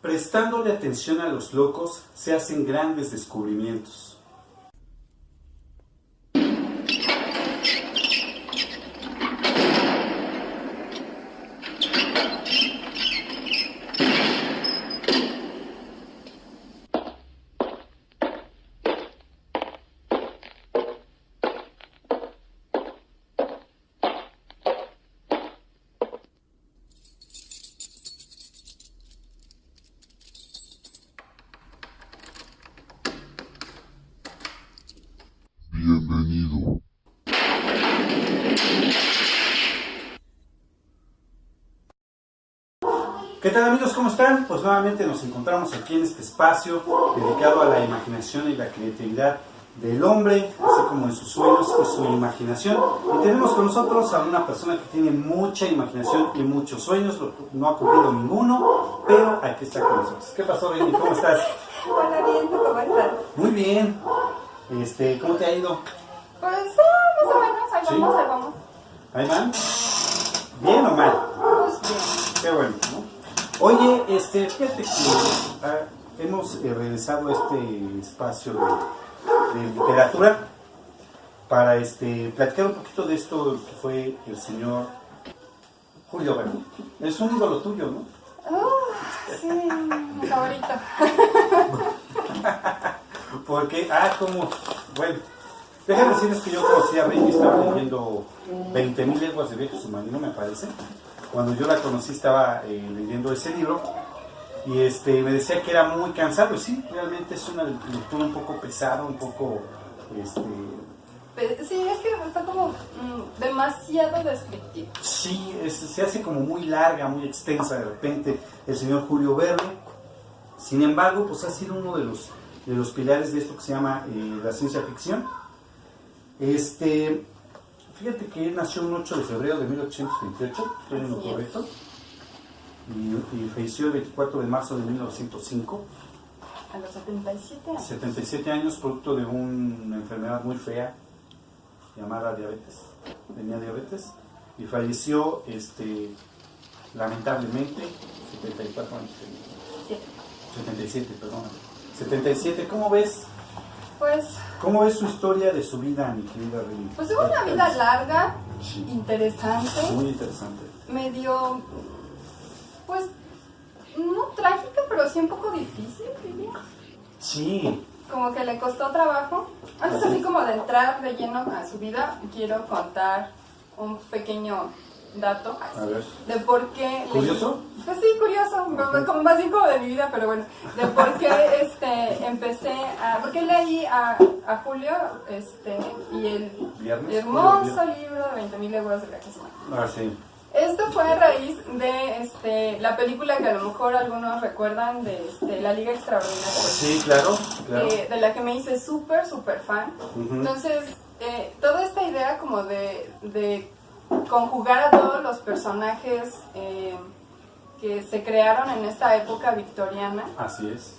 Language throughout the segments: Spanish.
Prestándole atención a los locos se hacen grandes descubrimientos. Bienvenido. ¿Qué tal, amigos? ¿Cómo están? Pues nuevamente nos encontramos aquí en este espacio dedicado a la imaginación y la creatividad del hombre, así como en sus sueños y su imaginación. Y tenemos con nosotros a una persona que tiene mucha imaginación y muchos sueños, no ha cumplido ninguno, pero aquí está con nosotros. ¿Qué pasó, Benny? ¿Cómo estás? Hola, bien, ¿tú cómo estás? Muy bien. ¿Cómo te ha ido? Pues más o menos, ahí ¿Sí? vamos, ahí vamos. ¿Ahí van? ¿Bien o mal? Pues bien. Qué bueno, ¿no? Oye, fíjate que hemos regresado a este espacio de literatura para platicar un poquito de esto que fue el señor Julio Verne. Es un ídolo tuyo, ¿no? Sí, mi favorito. Porque, bueno, déjame decirles que yo conocí a Benny, estaba leyendo 20.000 leguas de viaje submarino, me parece. Cuando yo la conocí estaba leyendo ese libro y me decía que era muy cansado. Y sí, realmente es una lectura un poco pesada, un poco... Sí, es que está como demasiado descriptivo. Sí, se hace como muy larga, muy extensa de repente el señor Julio Verne. Sin embargo, pues ha sido uno de los pilares de esto que se llama la ciencia ficción. Fíjate que él nació el 8 de febrero de 1828, estoy en lo correcto, y falleció el 24 de marzo de 1905. A los 77 años. 77 años, producto de una enfermedad muy fea llamada diabetes. Tenía diabetes y falleció lamentablemente 74 años. 77, perdóname. 77, ¿cómo ves? Pues... ¿Cómo ves su historia de su vida, mi querida Reni? Pues tuvo una vida larga, interesante. Muy interesante. Medio... Pues... No trágica, pero sí un poco difícil, diría. Sí. Como que le costó trabajo. Antes así como de entrar de lleno a su vida, quiero contar un pequeño dato A ver. de por qué... ¿Curioso? Pues sí, curioso, como más bien como de mi vida, pero bueno, de por qué empecé a... Porque leí a Julio y el ¿Viernes? hermoso libro de 20.000 leguas de viaje submarino. Ah, sí. Esto fue a raíz de la película que a lo mejor algunos recuerdan de La Liga Extraordinaria. Sí, claro, claro. De la que me hice súper fan. Entonces, toda esta idea como de conjugar a todos los personajes que se crearon en esta época victoriana. Así es.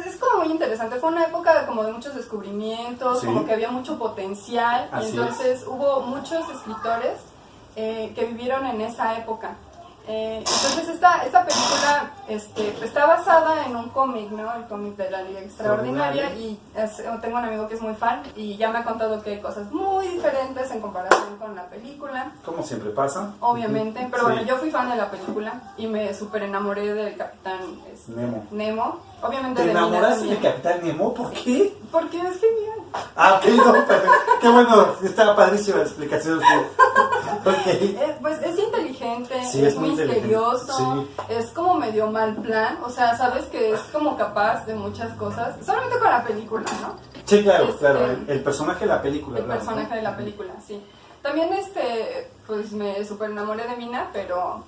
Es como muy interesante, fue una época como de muchos descubrimientos, Sí. Como que había mucho potencial, Así y entonces hubo muchos escritores que vivieron en esa época. Entonces esta película está basada en un cómic, ¿no? El cómic de La Liga Extraordinaria, y tengo un amigo que es muy fan y ya me ha contado que hay cosas muy diferentes en comparación con la película. Como siempre pasa. Obviamente, pero Sí. bueno, yo fui fan de la película y me súper enamoré del Capitán Nemo. Obviamente ¿Te de Mina enamoraste de también. Capitán Nemo? ¿Por qué? Porque es genial. Ah, ok, no, perfecto. Qué bueno, estaba padrísima la explicación. Okay. Pues es inteligente, Sí, es muy muy inteligente, misterioso, sí. es como medio mal plan, o sea, sabes que es como capaz de muchas cosas, solamente con la película, ¿no? Sí, claro, claro. El personaje de la película. El hablamos, personaje ¿no? de la película, sí. También pues me súper enamoré de Mina, pero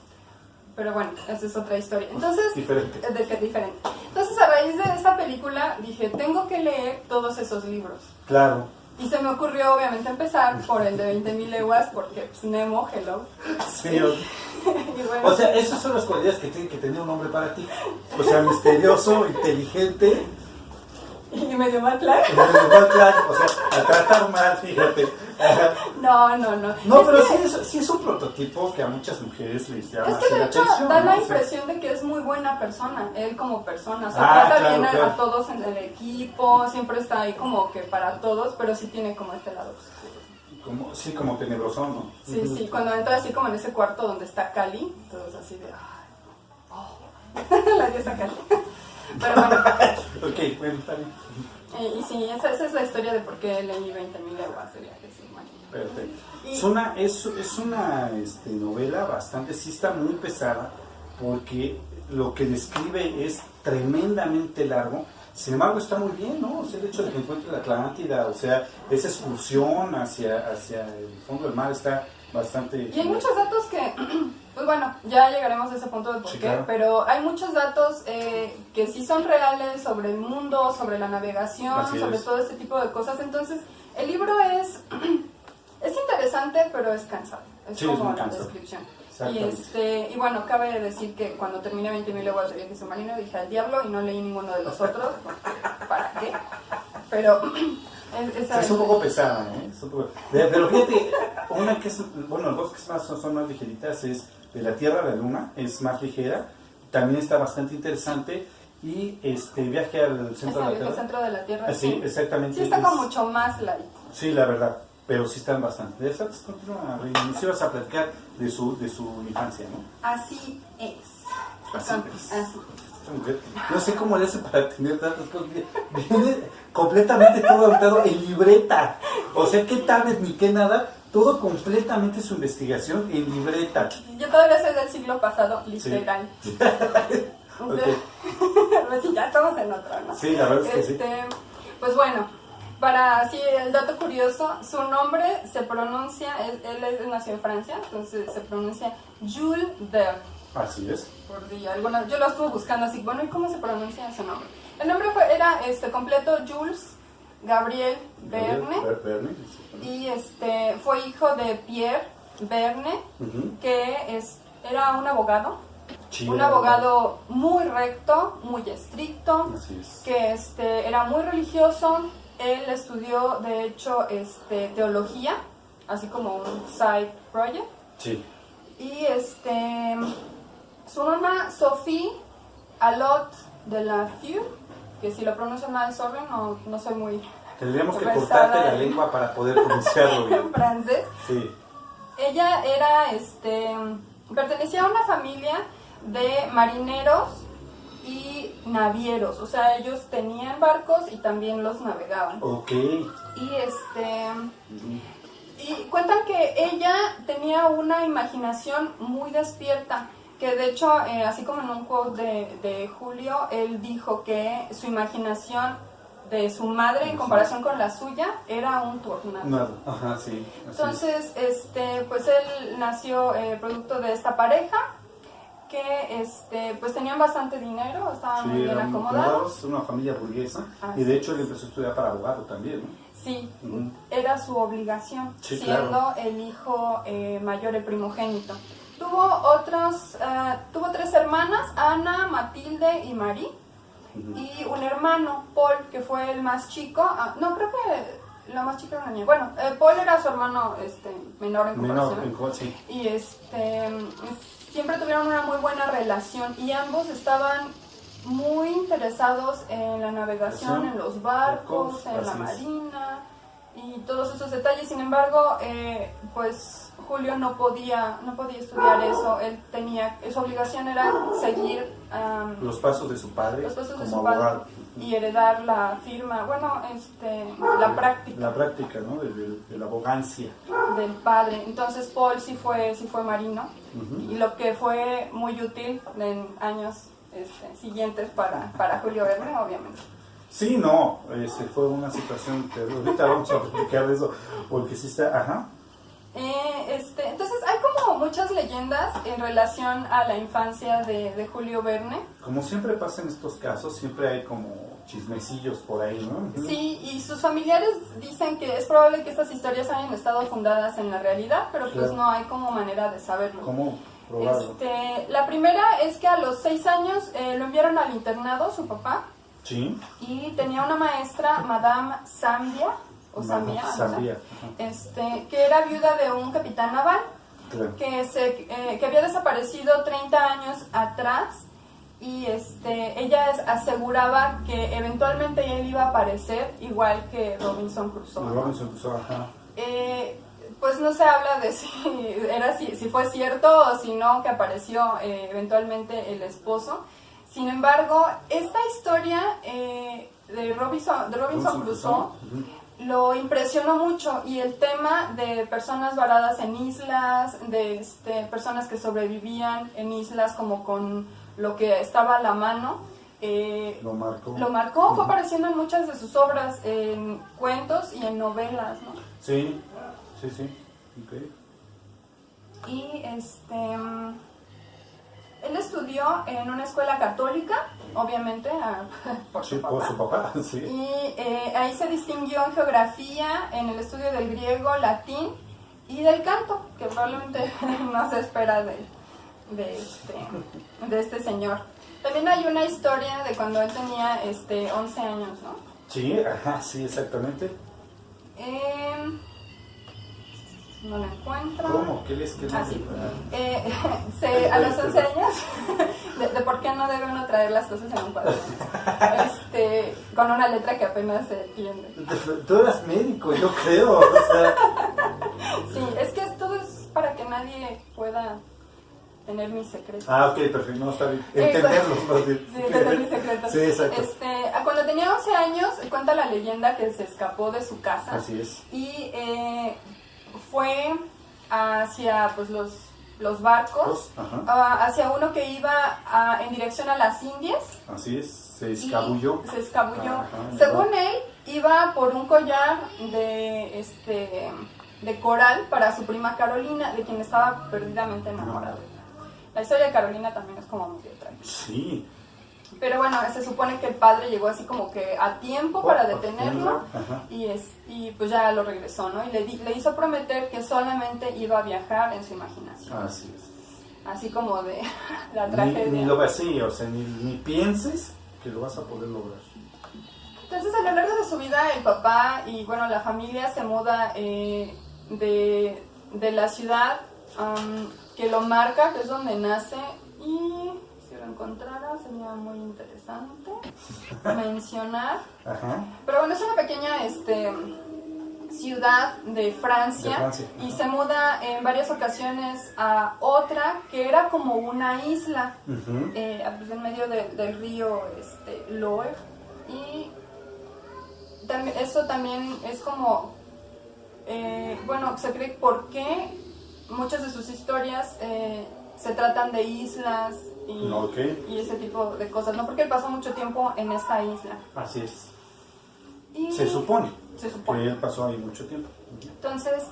bueno, esa es otra historia. Entonces, Diferente. Diferente. Entonces, a raíz de esta película, dije, tengo que leer todos esos libros. Claro. Y se me ocurrió, obviamente, empezar por el de 20.000 leguas, porque pues, Nemo, hello. Sí, Y bueno, o sea, esas son las cualidades que tiene que tener un hombre para ti. O sea, misterioso, inteligente. y medio mal plan. O sea, a tratar mal, fíjate. No. No, Es pero que- sí es un prototipo que a muchas mujeres les llama Es que así de la hecho atención. da ¿no? la O sea, impresión de que es muy buena persona, él como persona, o sea, Ah, trata claro, bien claro. a todos en el equipo, siempre está ahí como que para todos, pero sí tiene como este lado oscuro. Como, sí, como tenebroso, ¿no? Sí, sí, cuando entra así como en ese cuarto donde está Cali, todos así de, ay, oh, la diosa Cali. Pero bueno, Ok, bueno, está bien. y sí, esa es la historia de por qué leí 20.000 leguas de viaje submarino. Perfecto. Y- Es una novela bastante, sí está muy pesada, porque lo que describe es tremendamente largo. Sin embargo, está muy bien, ¿no? O sea, el hecho de que encuentre la Atlántida, o sea, esa excursión hacia el fondo del mar está bastante... Y hay muchos datos que, pues bueno, ya llegaremos a ese punto de por Sí, qué, claro. pero hay muchos datos que sí son reales sobre el mundo, sobre la navegación, Así sobre es. todo este tipo de cosas. Entonces, el libro es interesante, pero es cansado. Es Sí, es como muy la cansado. descripción. Exactamente. Y bueno, cabe decir que cuando terminé 20.000 leguas de viaje submarino dije al diablo y no leí ninguno de los otros, porque, ¿para qué? Pero esa Es un poco pesada, ¿eh? Es un poco... Pero fíjate, una que es, bueno, dos que son más ligeritas es de la Tierra a la Luna, es más ligera, también está bastante interesante, y Viaje al Centro de la el Tierra. centro de la Tierra. Sí, exactamente. Sí, está como mucho más light. Sí, la verdad, pero sí están bastante. De esas continúa, nos ibas a platicar de su infancia, ¿no? Así es. Así es. Así. No sé cómo le hace para tener tantas cosas. Viene completamente todo anotado en libreta. O sea, qué tablet ni qué nada. Todo completamente su investigación en libreta. Yo todavía soy del siglo pasado, literal. Sí. Pues sí, ya estamos en otro, ¿no? Sí, la verdad es que sí. Pues bueno, para así el dato curioso, su nombre se pronuncia, él nació en Francia, entonces se pronuncia Jules Verne. Así es. Por si yo lo estuve buscando así, bueno, ¿y cómo se pronuncia ese nombre? El nombre era completo Jules Gabriel Verne. Verne. Y fue hijo de Pierre Verne, que era un abogado. Sí, Un abogado muy recto, muy estricto, Así es. que era muy religioso. Él estudió, de hecho, teología, así como un side project. Sí. Y su mamá, Sophie Alot de la Fure, que si lo pronuncio mal, sorry, no soy muy Tendríamos que versada cortarte la en- lengua para poder pronunciarlo en bien. francés. Sí. Ella era, pertenecía a una familia de marineros y navieros, o sea, ellos tenían barcos y también los navegaban. Ok. Y cuentan que ella tenía una imaginación muy despierta, que de hecho, así como en un quote de Julio, él dijo que su imaginación de su madre en comparación con la suya era un tornado. No, ajá, sí. Así Entonces, pues él nació producto de esta pareja que pues tenían bastante dinero, estaban muy bien eran acomodados. una familia burguesa. Así Y de hecho él empezó a estudiar para abogado también, ¿no? Sí, Ujú. era su obligación, Sí, siendo claro. el hijo mayor, el primogénito. Tuvo 3 hermanas, Ana, Matilde y Marie, y un hermano, Paul, que fue el más chico. No, creo que la más chica era una niña. Bueno, Paul era su hermano menor en comparación. Sí. Y siempre tuvieron una muy buena relación y ambos estaban muy interesados en la navegación, en los barcos, en la así es. marina y todos esos detalles. Sin embargo, pues Julio no podía estudiar eso. Él su obligación era seguir Los pasos de su padre los pasos de como su padre abogado. y heredar la firma, bueno, la práctica. La práctica, ¿no? De la abogancia. Del padre. Entonces Paul sí fue marino, Ujú. y lo que fue muy útil en años siguientes para Julio Verne, obviamente. Sí, no, fue una situación que ahorita vamos a platicar de eso, porque sí está, ajá. Entonces hay como muchas leyendas en relación a la infancia de Julio Verne. Como siempre pasa en estos casos, siempre hay como chismecillos por ahí, ¿no? Ujú. Sí, y sus familiares dicen que es probable que estas historias hayan estado fundadas en la realidad, pero pues Claro. no hay como manera de saberlo. ¿Cómo probarlo? La primera es que a los 6 años lo enviaron al internado, su papá, Sí. y tenía una maestra, Madame Zambia, o Zambia, no sé, Zambia, ajá. que era viuda de un capitán naval Claro. que había desaparecido 30 años atrás y ella aseguraba que eventualmente él iba a aparecer igual que Robinson Crusoe, ¿no? Robinson Crusoe, ajá. Pues no se habla de si fue cierto o si no, que apareció eventualmente el esposo. Sin embargo, esta historia de Robinson Crusoe lo impresionó mucho, y el tema de personas varadas en islas, de personas que sobrevivían en islas como con lo que estaba a la mano, lo marcó, fue apareciendo en muchas de sus obras, en cuentos y en novelas, ¿no? Sí, okay. Y él estudió en una escuela católica, obviamente, por su papá. Sí. Y ahí se distinguió en geografía, en el estudio del griego, latín y del canto, que probablemente no se espera de este señor. También hay una historia de cuando él tenía 11 años, ¿no? Sí, ajá, sí, exactamente. No la encuentro. ¿Cómo? ¿Qué les queda? Sí. A los 11 años, de por qué no debe uno traer las cosas en un cuaderno, con una letra que apenas se entiende. Tú eras médico, yo creo. O sea... Sí, es que todo es para que nadie pueda tener mis secretos. Ah, ok, perfecto, no está bien. Entenderlos, más bien. Sí, entender mis secretos. Sí, exacto. Cuando tenía 11 años, cuenta la leyenda que se escapó de su casa. Así es. Y fue hacia pues los barcos, hacia uno que iba en dirección a las Indias. Así es, se escabulló. Según él, iba por un collar de coral para su prima Carolina, de quien estaba perdidamente enamorado. La historia de Carolina también es como muy extraña. Sí. Pero bueno, se supone que el padre llegó así como que a tiempo para detenerlo, y pues ya lo regresó, ¿no? Y le hizo prometer que solamente iba a viajar en su imaginación. Así es. Así como de la tragedia. Ni lo vacío, o sea, ni pienses que lo vas a poder lograr. Entonces, a lo largo de su vida, el papá y bueno, la familia se muda de la ciudad que lo marca, que es donde nace, y si lo encontrara sería muy interesante mencionar. Pero bueno, es una pequeña ciudad de Francia, y se muda en varias ocasiones a otra que era como una isla, pues en medio del río Loire, y eso también es como bueno, se cree por qué muchas de sus historias se tratan de islas y ese tipo de cosas, ¿no? Porque él pasó mucho tiempo en esta isla. Así es. Y se supone que él pasó ahí mucho tiempo. Entonces,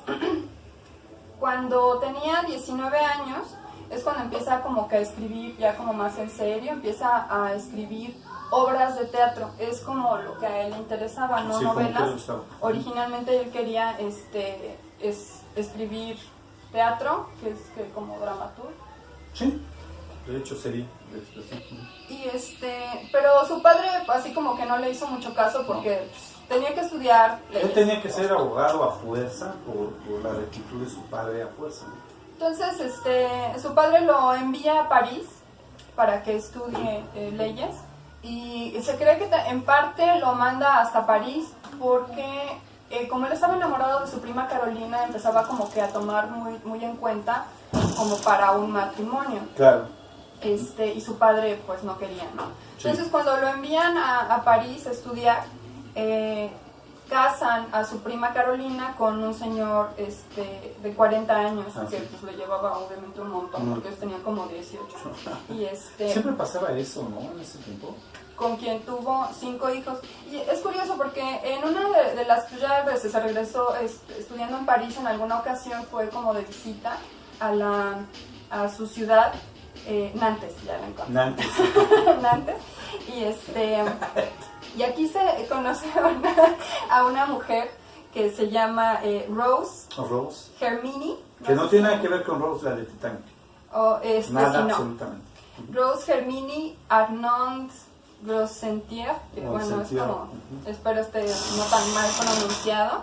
cuando tenía 19 años, es cuando empieza como que a escribir ya como más en serio, empieza a escribir obras de teatro. Es como lo que a él le interesaba, no novelas. Originalmente él quería escribir teatro, que es como dramaturgo. Sí, de hecho sería. Y pero su padre así como que no le hizo mucho caso porque tenía que estudiar leyes. Él tenía que ser abogado a fuerza por la rectitud de su padre a fuerza, ¿no? Entonces, su padre lo envía a París para que estudie leyes, y se cree que en parte lo manda hasta París porque como él estaba enamorado de su prima Carolina, empezaba como que a tomar muy en cuenta como para un matrimonio. Claro. Y su padre pues no quería, ¿no? Entonces cuando lo envían a París a estudiar, casan a su prima Carolina con un señor de 40 años, que pues le llevaba obviamente un montón, porque ellos tenían como 18. Y siempre pasaba eso, ¿no? En ese tiempo. Con quien tuvo 5 hijos. Y es curioso porque en una de las que ya se regresó estudiando en París en alguna ocasión, fue como de visita a su ciudad, Nantes, ya la encontré. Nantes. Nantes. Y aquí se conoce a una mujer que se llama Rose Hermine. Que no tiene nada que ver con Rose, la de Titanic. Nada, no. absolutamente. Rose Hermine Arnaud Grossentier, que bueno, es como, espero no tan mal pronunciado.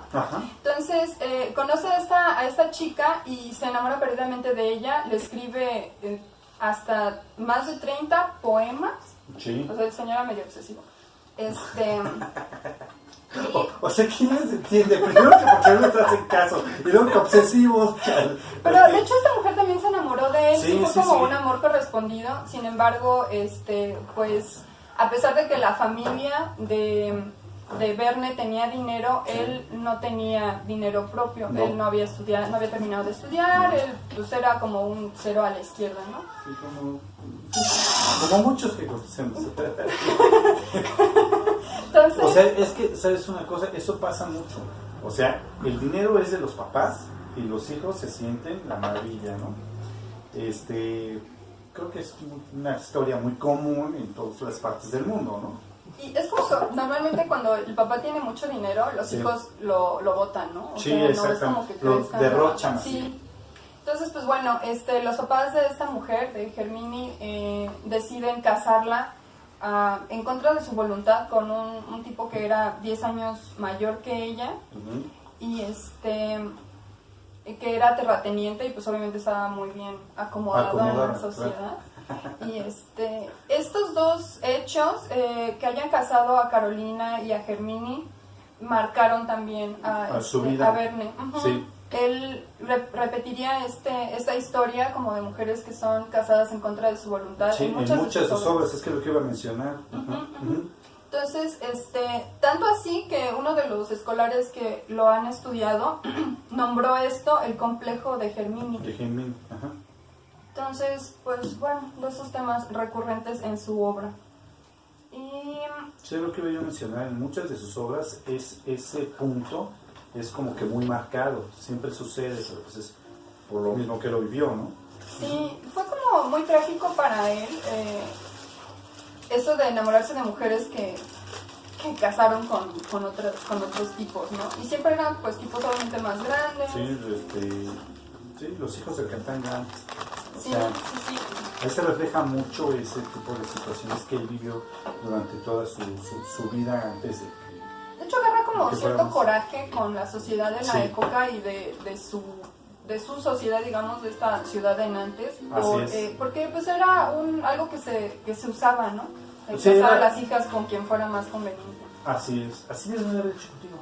Entonces, conoce a esta chica y se enamora perdidamente de ella, le escribe hasta más de 30 poemas. Sí. O sea, el señor era medio obsesivo. O sea, ¿quién les entiende? Primero que porque no te hacen caso, y luego que obsesivos. Pero de hecho esta mujer también se enamoró de él, Sí, fue como sí. un amor correspondido. Sin embargo, pues a pesar de que la familia de Verne tenía dinero, él no tenía dinero propio. No. Él no había estudiado, no había terminado de estudiar, él pues era como un cero a la izquierda, ¿no? Sí, como muchos que conocemos. Entonces, O sea, es que, ¿sabes una cosa? Eso pasa mucho. O sea, el dinero es de los papás y los hijos se sienten la maravilla, ¿no? Creo que es una historia muy común en todas las partes del mundo, ¿no? y es como que normalmente cuando el papá tiene mucho dinero, los Sí. hijos lo botan, ¿no? O Sí, sea, no es exactamente. como que Lo crezcan. derrochan Sí. así. Entonces, pues bueno, los papás de esta mujer, de Herminie, deciden casarla en contra de su voluntad con un tipo que era 10 años mayor que ella Ujú. y que era terrateniente y pues obviamente estaba muy bien acomodado en la sociedad. Y estos dos hechos, que hayan casado a Carolina y a Herminie, marcaron también su vida. a Verne. Ujú. Sí. Él repetiría esta historia como de mujeres que son casadas en contra de su voluntad. Sí, en muchas de sus obras, es que lo que iba a mencionar. Ujú. Entonces, tanto así que uno de los escolares que lo han estudiado nombró esto el complejo de Herminie. De Gemini, ajá. Entonces, pues bueno, de esos temas recurrentes en su obra. Y Sí, lo que iba yo a mencionar, en muchas de sus obras ese punto es como que muy marcado, siempre sucede, pero pues es por lo mismo que lo vivió, ¿no? sí, fue como muy trágico para él eso de enamorarse de mujeres que casaron con otros tipos, ¿no? Y siempre eran pues tipos obviamente más grandes. Sí, los hijos del Cantán Grandes. O Sí, sea, sí. ahí se refleja mucho ese tipo de situaciones que él vivió durante toda su vida antes de que... De hecho agarra como que cierto fuéramos. coraje con la sociedad de la Sí. época y de su sociedad, digamos, de esta ciudad de Nantes, Así es. porque pues era algo que se usaba, ¿no? El Sí, casar a era- las hijas con quien fuera más conveniente. Así es, así debe de haber hecho contigo.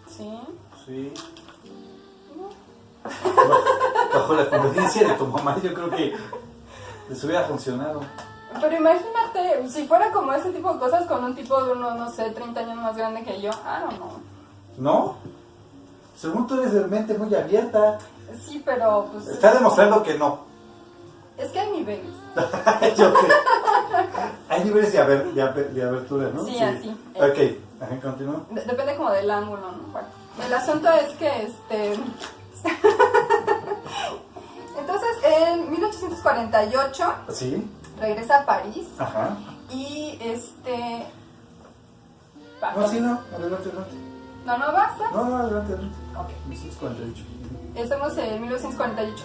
¿Sí? Sí. Bajo la conveniencia de tu mamá, yo creo que les hubiera funcionado. Pero imagínate, si fuera como ese tipo de cosas con un tipo de unos, no sé, 30 años más grande que yo, no. ¿No? Según tú eres de mente muy abierta. Sí, pero pues... Está demostrando que no. Es que hay niveles. Yo creo. Hay niveles de abertura, ¿no? Sí, así. Ok, ajá, continúa. Depende como del ángulo, ¿no? Bueno, el asunto es que Entonces, en 1848 ¿Sí? regresa a París Ajá. y No, sí, no. Adelante. No basta. No, adelante. Ok. 1948. Estamos en 1948.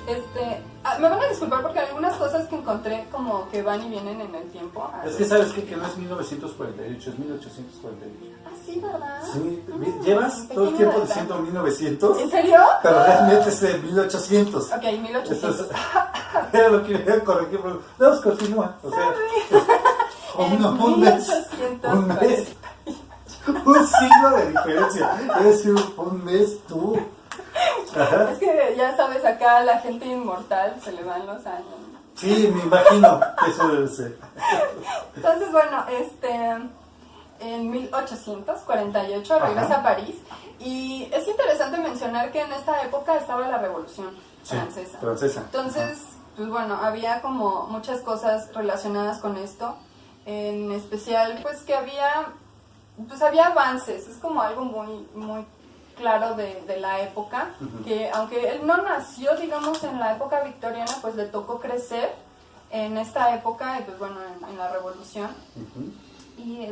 Me van a disculpar porque algunas cosas que encontré como que van y vienen en el tiempo. Es que sabes qué? Que no es 1948, es 1848. Ah, sí, ¿verdad? Sí, llevas todo el tiempo diciendo 1900, ¿En serio? pero realmente es de 1800. Ok, 1800. Era lo que iba a corregir, pero vamos, continúa. O sea, En un mes. 1800. Un siglo de diferencia. Es decir, un mes tú. Ajá. Es que ya sabes, acá la gente inmortal se le van los años. Sí, me imagino que eso debe ser. Entonces, bueno, en 1848 regresa Ajá. a París y es interesante mencionar que en esta época estaba la Revolución Sí, Francesa. Entonces, Ajá. pues bueno, había como muchas cosas relacionadas con esto, en especial pues que había avances, es como algo muy, muy claro de la época, Ujú. que aunque él no nació, digamos, en la época victoriana, pues le tocó crecer en esta época, y pues bueno, en la Revolución. Ujú. Y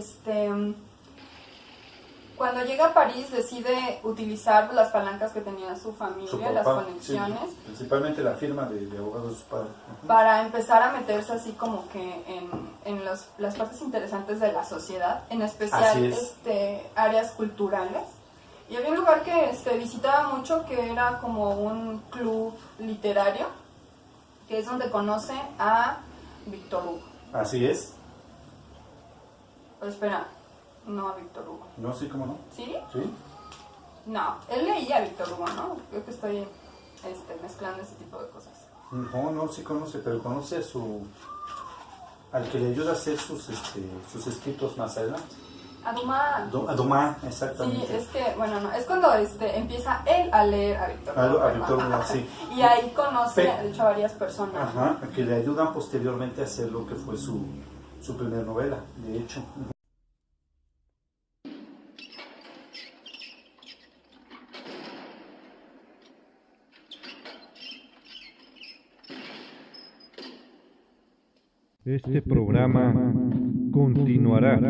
cuando llega a París decide utilizar las palancas que tenía su familia, Su las papá, conexiones, sí, principalmente la firma de abogados de su padre. Ujú. para empezar a meterse así como que en las partes interesantes de la sociedad, en especial Así es. áreas culturales. Y había un lugar que visitaba mucho que era como un club literario, que es donde conoce a Víctor Hugo. Así es. Pero espera, no a Víctor Hugo. No, sí, ¿cómo no? ¿Sí? Sí. No, él leía a Víctor Hugo, ¿no? Creo que estoy mezclando ese tipo de cosas. No, no, sí conoce, pero conoce al que le ayuda a hacer sus escritos más adelante. A Dumas. A Dumas, exactamente. Sí, es que, bueno, no, es cuando empieza él a leer a Víctor Hugo. A Víctor Hugo, sí. Y ahí conoce, de hecho, a varias personas. Ajá, que le ayudan posteriormente a hacer lo que fue su primera novela, de hecho. Este programa continuará.